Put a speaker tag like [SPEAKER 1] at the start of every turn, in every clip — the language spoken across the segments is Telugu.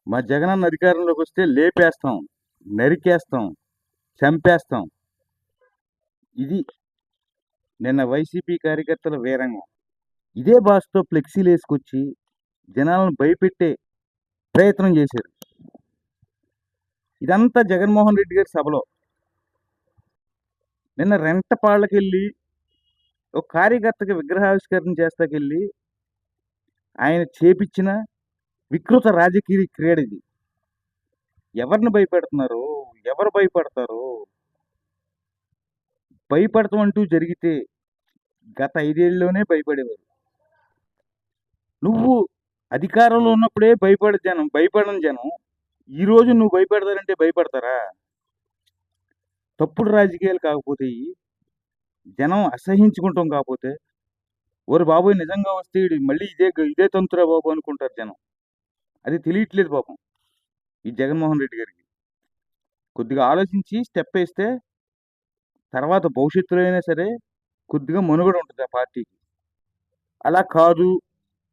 [SPEAKER 1] మా జగనన్న అధికారంలోకి వస్తే లేపేస్తాం, నరికేస్తాం, చంపేస్తాం. ఇది నిన్న వైసీపీ కార్యకర్తల వీరంగం. ఇదే భాషతో ఫ్లెక్సీలు వేసుకొచ్చి జనాలను భయపెట్టే ప్రయత్నం చేశారు. ఇదంతా జగన్మోహన్ రెడ్డి గారి సభలో. నిన్న రెంటపాళ్ళకెళ్ళి ఒక కార్యకర్తకి విగ్రహావిష్కరణ చేస్తాకెళ్ళి ఆయన చేపించిన వికృత రాజకీయ క్రీడ ఇది. ఎవరిని భయపెడుతున్నారు? ఎవరు భయపడతారు? భయపడటం అంటూ జరిగితే గత 5 ఏళ్ళలోనే భయపడేవారు. నువ్వు అధికారంలో ఉన్నప్పుడే భయపడని జనం ఈరోజు నువ్వు భయపెడతారంటే భయపడతారా? తప్పుడు రాజకీయాలు కాకపోతే జనం అసహించుకుంటాం కాకపోతే ఓరి బాబోయ్ నిజంగా వస్తే మళ్ళీ ఇదే తంతురా బాబు అనుకుంటారు జనం. అది తెలియట్లేదు పాపం ఈ జగన్మోహన్ రెడ్డి గారికి. కొద్దిగా ఆలోచించి స్టెప్ వేస్తే తర్వాత భవిష్యత్తులో అయినా సరే కొద్దిగా మనుగడ ఉంటుంది ఆ పార్టీకి. అలా కాదు,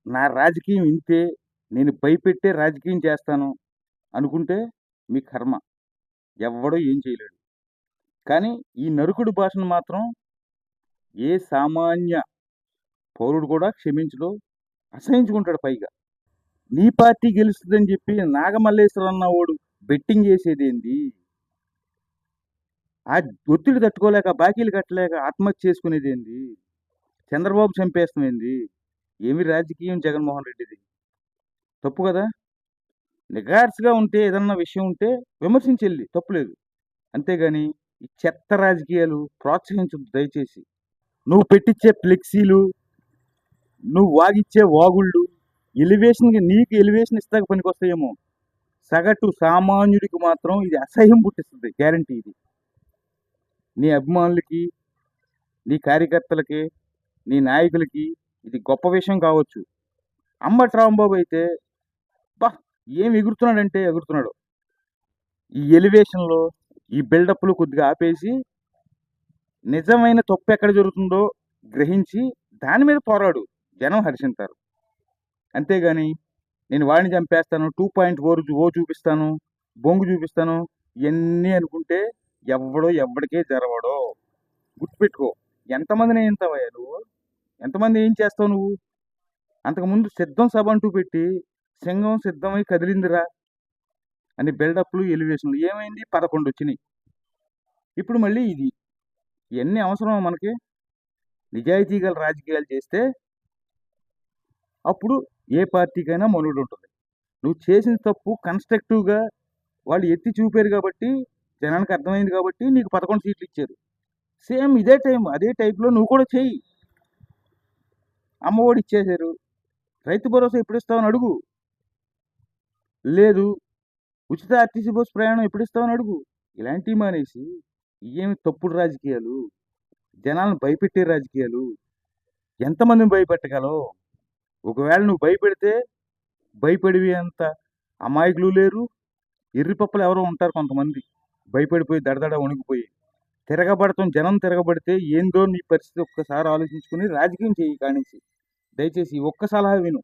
[SPEAKER 1] నా రాజకీయం ఇంతే, నేను భయపెట్టే రాజకీయం చేస్తాను అనుకుంటే మీ కర్మ, ఎవ్వడో ఏం చేయలేడు. కానీ ఈ నరుకుడు భాషను మాత్రం ఏ సామాన్య పౌరుడు కూడా క్షమించడు, అసహించుకుంటాడు. పైగా నీ పార్టీ గెలుస్తుందని చెప్పి నాగమల్లేశ్వరం అన్నవాడు బెట్టింగ్ చేసేది ఏంది? ఆ ఒత్తిడి తట్టుకోలేక బాకీలు కట్టలేక ఆత్మహత్య చేసుకునేది ఏంది? చంద్రబాబు చంపేస్తాం ఏంది? ఏమి రాజకీయం జగన్మోహన్ రెడ్డిది? తప్పు కదా. నిగార్స్గా ఉంటే ఏదన్నా విషయం ఉంటే విమర్శించెళ్ళి తప్పులేదు, అంతేగాని ఈ చెత్త రాజకీయాలు ప్రోత్సహించద్దు దయచేసి. నువ్వు పెట్టించే ఫ్లెక్సీలు, నువ్వు వాగిచ్చే వాగుళ్ళు నీకు ఎలివేషన్ ఇస్తాక పనికొస్తాయేమో, సగటు సామాన్యుడికి మాత్రం ఇది అసహ్యం పుట్టిస్తుంది. గ్యారంటీ ఇది. నీ అభిమానులకి, నీ కార్యకర్తలకి, నీ నాయకులకి ఇది గొప్ప విషయం కావచ్చు. అంబటి రాంబాబు అయితే బా ఏం ఎగురుతున్నాడంటే ఎగురుతున్నాడు. ఈ ఎలివేషన్లో ఈ బిల్డప్లు కొద్దిగా ఆపేసి నిజమైన తప్పు ఎక్కడ జరుగుతుందో గ్రహించి దాని మీద పోరాడు, జనం హర్షింతారు. అంతేగాని నేను వాడిని చంపేస్తాను, 2.4 చూపిస్తాను, బొంగు చూపిస్తాను ఇవన్నీ అనుకుంటే ఎవడికే జరవడో. గుర్తుపెట్టుకో. ఎంతమందిని ఏంతావయ్యా నువ్వు? ఎంతమంది ఏం చేస్తావు నువ్వు? అంతకుముందు సిద్ధం సభ అంటూ పెట్టి సింగం సిద్ధమై కదిలిందిరా అని బిల్డప్లు, ఎలివేషన్లు. ఏమైంది? 11 వచ్చినాయి. ఇప్పుడు మళ్ళీ ఇది. ఇవన్నీ అవసరమా మనకి? నిజాయితీ గల రాజకీయాలు చేస్తే అప్పుడు ఏ పార్టీకైనా మనుగడ ఉంటుంది. నువ్వు చేసిన తప్పు కన్స్ట్రక్టివ్గా వాళ్ళు ఎత్తి చూపారు కాబట్టి, జనానికి అర్థమైంది కాబట్టి నీకు 11 సీట్లు ఇచ్చారు. సేమ్ అదే టైప్లో నువ్వు కూడా చెయ్యి. అమ్మఒడి ఇచ్చేశారు, రైతు భరోసా ఎప్పుడు ఇస్తావని అడుగు. లేదు, ఉచిత ఆర్టీసీ బస్ ప్రయాణం ఎప్పుడు ఇస్తావని అడుగు. ఇలాంటివి మానేసి ఏమి తప్పుడు రాజకీయాలు, జనాలను భయపెట్టే రాజకీయాలు. ఎంతమందిని భయపెట్టగలవు? ఒకవేళ నువ్వు భయపెడితే భయపడివి అంత అమాయకులు లేరు, ఎర్రిపప్పులు ఎవరో ఉంటారు కొంతమంది, భయపడిపోయి దడదడ వణికిపోయి జనం తిరగబడితే ఏందో నీ పరిస్థితి ఒక్కసారి ఆలోచించుకుని రాజకీయం చేయి. కానించి దయచేసి ఒక్క సలహా విను.